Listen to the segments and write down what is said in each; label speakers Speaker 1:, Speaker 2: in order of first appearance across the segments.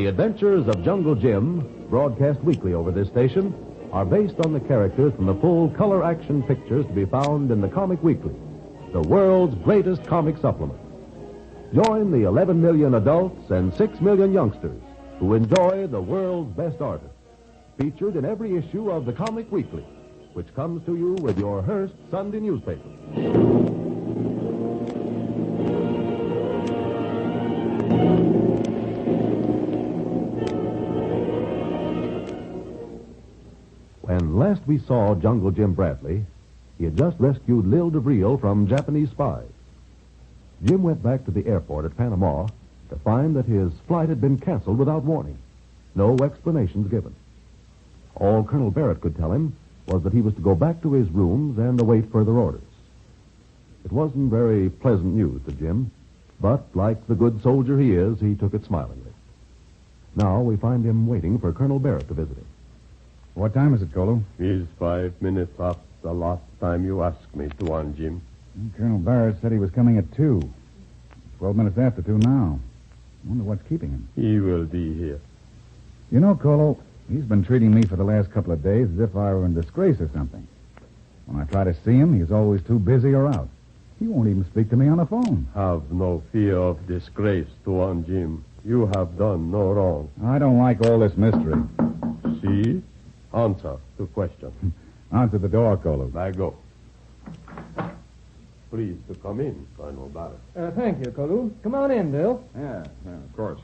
Speaker 1: The adventures of Jungle Jim, broadcast weekly over this station, are based on the characters from the full color action pictures to be found in the Comic Weekly, the world's greatest comic supplement. Join the 11 million adults and 6 million youngsters who enjoy the world's best artists, featured in every issue of the Comic Weekly, which comes to you with your Hearst Sunday newspaper. When last we saw Jungle Jim Bradley, he had just rescued Lil DeVril from Japanese spies. Jim went back to the airport at Panama to find that his flight had been canceled without warning. No explanations given. All Colonel Barrett could tell him was that he was to go back to his rooms and await further orders. It wasn't very pleasant news to Jim, but like the good soldier he is, he took it smilingly. Now we find him waiting for Colonel Barrett to visit him.
Speaker 2: What time is it, Colo?
Speaker 3: It's 5 minutes after the last time you asked me to on, Jim.
Speaker 2: Colonel Barrett said he was coming at 2. 12 minutes after 2 now. Wonder what's keeping him.
Speaker 3: He will be here.
Speaker 2: You know, Colo, he's been treating me for the last couple of days as if I were in disgrace or something. When I try to see him, he's always too busy or out. He won't even speak to me on the phone.
Speaker 3: Have no fear of disgrace, Tuan Jim. You have done no wrong.
Speaker 2: I don't like all this mystery.
Speaker 3: See? Answer the question.
Speaker 2: Answer the door, Colo.
Speaker 3: I go. Please to come in, Colonel Barrett.
Speaker 4: Thank you, Colu. Come on in, Bill.
Speaker 2: Yeah, of course.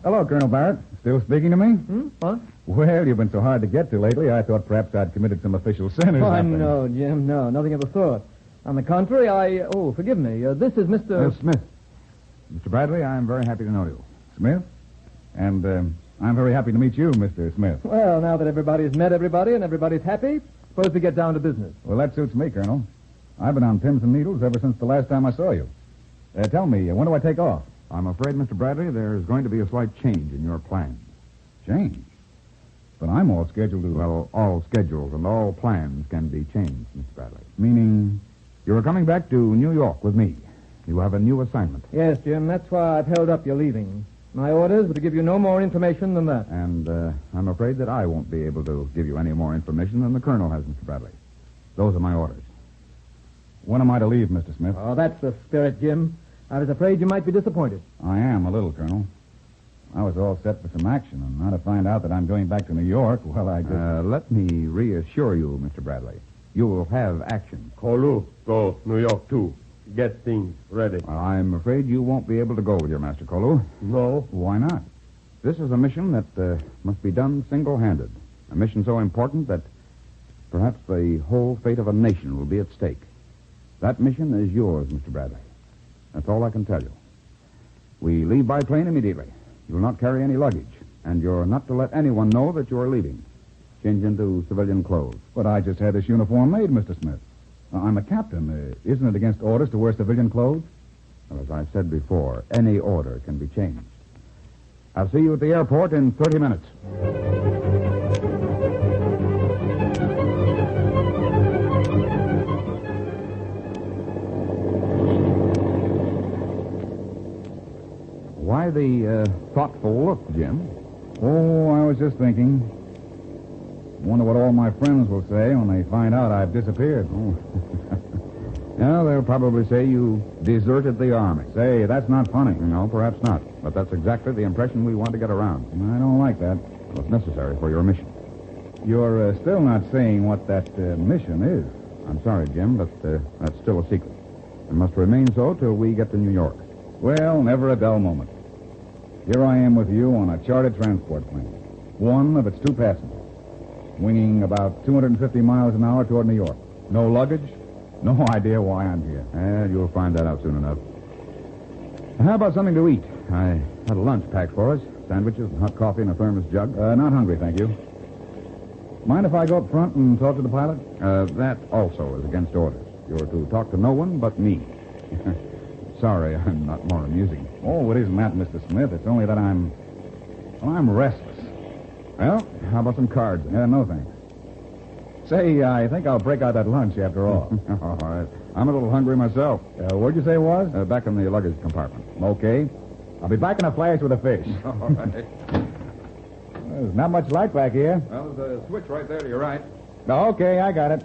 Speaker 2: Hello, Colonel Barrett. Still speaking to me?
Speaker 4: What?
Speaker 2: Well, you've been so hard to get to lately, I thought perhaps I'd committed some official sin or something.
Speaker 4: No, Jim, no. Nothing of the sort. On the contrary, Oh, forgive me. This is Mr.
Speaker 2: Smith. Mr. Bradley, I'm very happy to know you. Smith? And, I'm very happy to meet you, Mr. Smith.
Speaker 4: Well, now that everybody's met everybody and everybody's happy, suppose we get down to business.
Speaker 2: Well, that suits me, Colonel. I've been on pins and needles ever since the last time I saw you. Tell me, when do I take off? I'm afraid, Mr. Bradley, there's going to be a slight change in your plans. Change? But I'm all scheduled to... Well, all schedules and all plans can be changed, Mr. Bradley. Meaning, you're coming back to New York with me. You have a new assignment.
Speaker 4: Yes, Jim, that's why I've held up your leaving. My orders were to give you no more information than that.
Speaker 2: And I'm afraid that I won't be able to give you any more information than the Colonel has, Mr. Bradley. Those are my orders. When am I to leave, Mr. Smith?
Speaker 4: Oh, that's the spirit, Jim. I was afraid you might be disappointed.
Speaker 2: I am a little, Colonel. I was all set for some action, and now to find out that I'm going back to New York, well, I just... let me reassure you, Mr. Bradley. You will have action.
Speaker 3: Colu, go New York, too. Get things ready.
Speaker 2: Well, I'm afraid you won't be able to go with your Master Colu.
Speaker 3: No.
Speaker 2: Why not? This is a mission that must be done single-handed. A mission so important that perhaps the whole fate of a nation will be at stake. That mission is yours, Mr. Bradley. That's all I can tell you. We leave by plane immediately. You'll not carry any luggage, and you're not to let anyone know that you're leaving. Change into civilian clothes. But I just had this uniform made, Mr. Smith. I'm a captain. Isn't it against orders to wear civilian clothes? Well, as I've said before, any order can be changed. I'll see you at the airport in 30 minutes. Why the thoughtful look, Jim? Oh, I was just thinking. Wonder what all my friends will say when they find out I've disappeared. Oh. Yeah, they'll probably say you deserted the army. Say, that's not funny. No, perhaps not. But that's exactly the impression we want to get around. I don't like that. Well, it's necessary for your mission. You're still not saying what that mission is. I'm sorry, Jim, but that's still a secret. It must remain so till we get to New York. Well, never a dull moment. Here I am with you on a chartered transport plane. One of its 2 passengers. Winging about 250 miles an hour toward New York. No luggage, no idea why I'm here. And you'll find that out soon enough. How about something to eat? I had a lunch packed for us. Sandwiches and hot coffee in a thermos jug. Not hungry, thank you. Mind if I go up front and talk to the pilot? That also is against orders. You're to talk to no one but me. Sorry, I'm not more amusing. Oh, it isn't that, Mr. Smith. It's only that I'm restless. Well, how about some cards? No, thanks. Say, I think I'll break out that lunch after all. All right. I'm a little hungry myself. Where'd you say it was? Back in the luggage compartment. Okay. I'll be back in a flash with a fish.
Speaker 5: All right.
Speaker 2: There's not much light back here.
Speaker 5: Well, there's a switch right there to your right.
Speaker 2: Okay, I got it.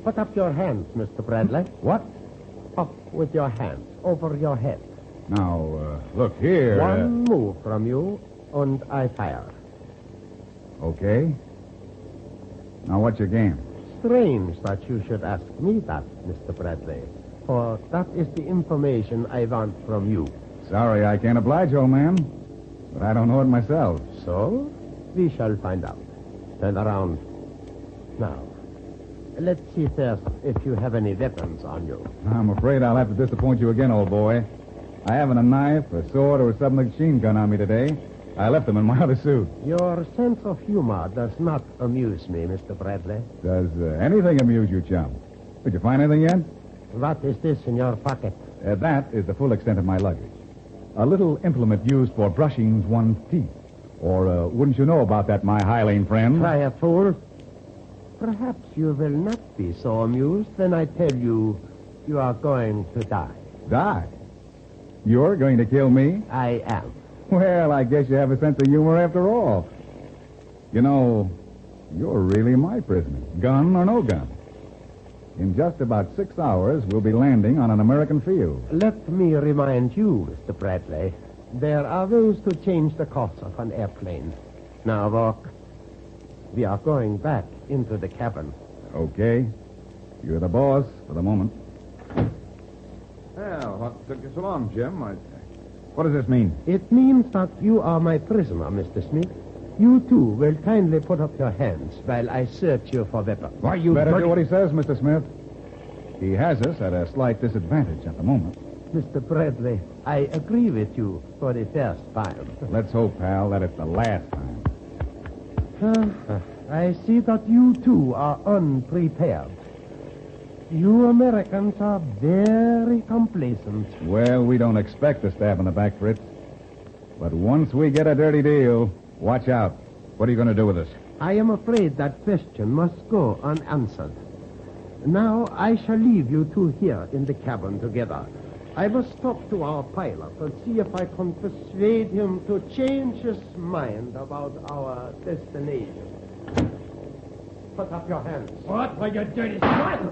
Speaker 3: Put up your hands, Mr. Bradley.
Speaker 2: What?
Speaker 3: Up with your hands, over your head.
Speaker 2: Now, look here.
Speaker 3: One move from you, and I fire.
Speaker 2: Okay. Now, what's your game?
Speaker 3: Strange that you should ask me that, Mr. Bradley. For that is the information I want from you.
Speaker 2: Sorry, I can't oblige, old man. But I don't know it myself.
Speaker 3: So, we shall find out. Turn around. Now, let's see first if you have any weapons on you.
Speaker 2: I'm afraid I'll have to disappoint you again, old boy. I haven't a knife, a sword, or a submachine gun on me today. I left them in my other suit.
Speaker 3: Your sense of humor does not amuse me, Mr. Bradley.
Speaker 2: Does anything amuse you, chum? Did you find anything yet?
Speaker 3: What is this in your pocket?
Speaker 2: That is the full extent of my luggage. A little implement used for brushing one's teeth. Or wouldn't you know about that, my highling friend?
Speaker 3: Try a fool. Perhaps you will not be so amused when I tell you you are going to die.
Speaker 2: Die? You're going to kill me?
Speaker 3: I am.
Speaker 2: Well, I guess you have a sense of humor after all. You know, you're really my prisoner, gun or no gun. In just about 6 hours, we'll be landing on an American field.
Speaker 3: Let me remind you, Mr. Bradley, there are ways to change the course of an airplane. Now, walk. We are going back into the cabin.
Speaker 2: Okay. You're the boss for the moment.
Speaker 5: Well, what took you so long, Jim?
Speaker 2: What does this mean?
Speaker 3: It means that you are my prisoner, Mr. Smith. You, too, will kindly put up your hands while I search you for weapons.
Speaker 2: Why, you better do what he says, Mr. Smith. He has us at a slight disadvantage at the moment.
Speaker 3: Mr. Bradley, I agree with you for the first time.
Speaker 2: Let's hope, pal, that it's the last time.
Speaker 3: I see that you, too, are unprepared. You Americans are very complacent.
Speaker 2: Well, we don't expect a stab in the back, Fritz. But once we get a dirty deal, watch out. What are you going to do with us?
Speaker 3: I am afraid that question must go unanswered. Now, I shall leave you two here in the cabin together. I must talk to our pilot and see if I can persuade him to change his mind about our destination. Put up your hands.
Speaker 4: What? Why, you dirty swine!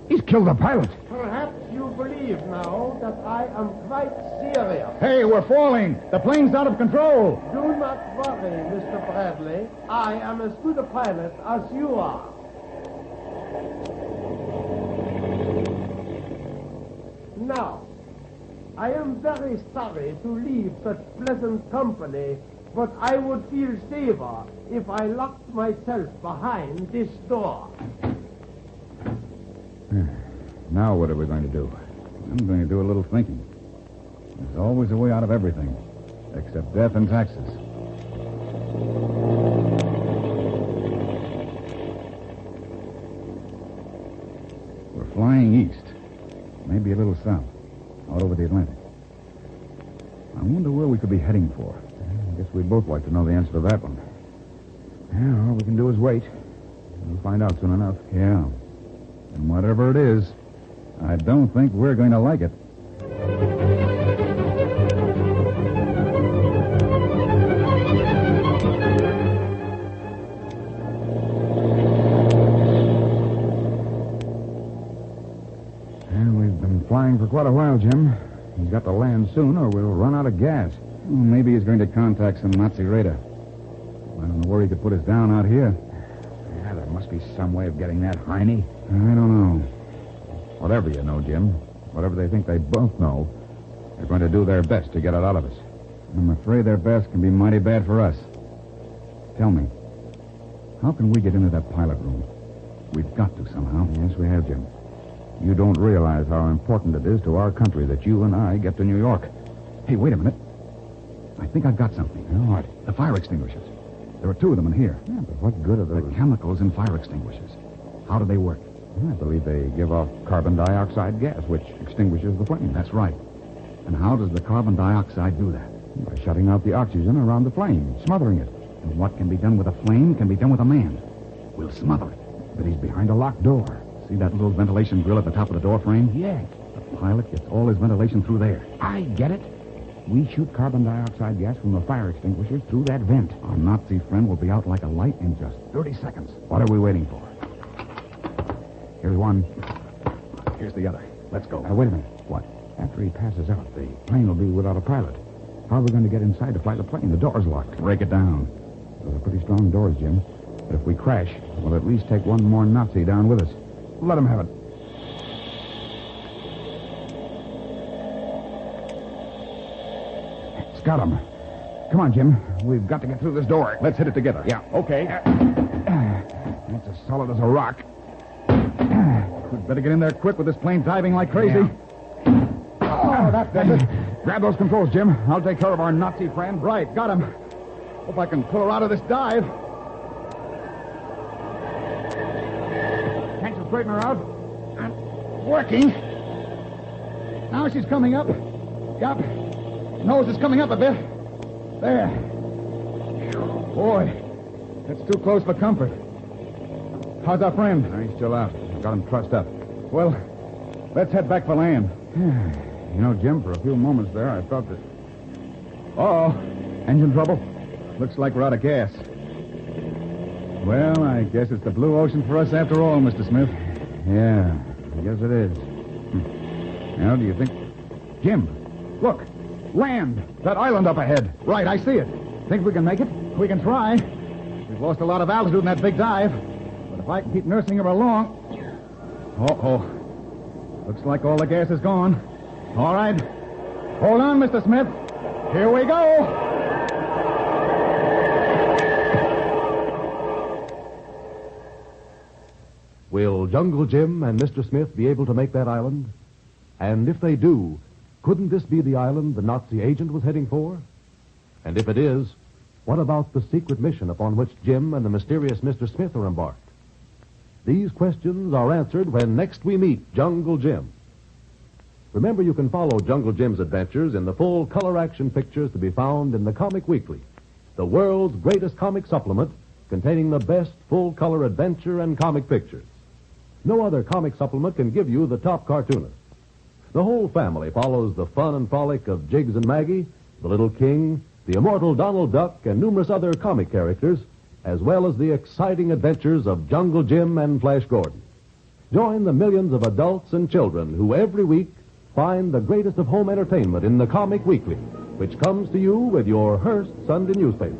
Speaker 2: He's killed the pilot.
Speaker 3: Perhaps you believe now that I am quite serious.
Speaker 2: Hey, we're falling. The plane's out of control.
Speaker 3: Do not worry, Mr. Bradley. I am as good a pilot as you are. Now, I am very sorry to leave such pleasant company, but I would feel safer if I locked myself behind this door.
Speaker 2: Now what are we going to do? I'm going to do a little thinking. There's always a way out of everything, except death and taxes. We're flying east, maybe a little south, out over the Atlantic. I wonder where we could be heading for. I guess we'd both like to know the answer to that one. Yeah, all we can do is wait. We'll find out soon enough. Yeah. And whatever it is, I don't think we're going to like it. And we've been flying for quite a while, Jim. He's got to land soon or we'll run out of gas. Well, maybe he's going to contact some Nazi raider. I don't know where he could put us down out here. Yeah, there must be some way of getting that Heine. I don't know. Whatever you know, Jim, whatever they think they both know, they're going to do their best to get it out of us. I'm afraid their best can be mighty bad for us. Tell me, how can we get into that pilot room? We've got to somehow. Yes, we have, Jim. You don't realize how important it is to our country that you and I get to New York. Hey, wait a minute. I think I've got something. What? The fire extinguishers. There are two of them in here. Yeah, but what good are those? The chemicals in fire extinguishers. How do they work? I believe they give off carbon dioxide gas, which extinguishes the flame. That's right. And how does the carbon dioxide do that? By shutting out the oxygen around the flame, smothering it. And what can be done with a flame can be done with a man. We'll smother it. But he's behind a locked door. See that little ventilation grill at the top of the door frame? Yeah. The pilot gets all his ventilation through there. I get it. We shoot carbon dioxide gas from the fire extinguishers through that vent. Our Nazi friend will be out like a light in just 30 seconds. What are we waiting for? Here's one. Here's the other. Let's go. Wait a minute. What? After he passes out, the plane will be without a pilot. How are we going to get inside to fly the plane? The door's locked. Break it down. Those are pretty strong doors, Jim. But if we crash, we'll at least take one more Nazi down with us. Let him have it. It's got him. Come on, Jim. We've got to get through this door.
Speaker 5: Let's hit it together.
Speaker 2: Yeah.
Speaker 5: Okay.
Speaker 2: It's as solid as a rock.
Speaker 5: We'd better get in there quick with this plane diving like crazy.
Speaker 2: Yeah. Oh, that does it. Grab those controls, Jim. I'll take care of our Nazi friend.
Speaker 5: Right, got him. Hope I can pull her out of this dive.
Speaker 2: Can't you straighten her out?
Speaker 5: I'm working. Now she's coming up. Yup. Nose is coming up a bit. There. Boy, that's too close for comfort. How's our friend?
Speaker 2: He's still out. I've got him trussed up.
Speaker 5: Well, let's head back for land.
Speaker 2: You know, Jim, for a few moments there, I thought that...
Speaker 5: Uh-oh.
Speaker 2: Engine trouble?
Speaker 5: Looks like we're out of gas. Well, I guess it's the blue ocean for us after all, Mr. Smith.
Speaker 2: Yeah, I guess it is. Now, do you think... Jim, look. Land. That island up ahead.
Speaker 5: Right, I see it.
Speaker 2: Think we can make it?
Speaker 5: We can try. We've lost a lot of altitude in that big dive. But if I can keep nursing her along... Uh-oh. Looks like all the gas is gone. All right. Hold on, Mr. Smith. Here we go.
Speaker 1: Will Jungle Jim and Mr. Smith be able to make that island? And if they do, couldn't this be the island the Nazi agent was heading for? And if it is, what about the secret mission upon which Jim and the mysterious Mr. Smith are embarked? These questions are answered when next we meet Jungle Jim. Remember, you can follow Jungle Jim's adventures in the full color action pictures to be found in the Comic Weekly, the world's greatest comic supplement containing the best full-color adventure and comic pictures. No other comic supplement can give you the top cartoonist. The whole family follows the fun and frolic of Jiggs and Maggie, the Little King, the immortal Donald Duck, and numerous other comic characters, as well as the exciting adventures of Jungle Jim and Flash Gordon. Join the millions of adults and children who every week find the greatest of home entertainment in the Comic Weekly, which comes to you with your Hearst Sunday newspaper.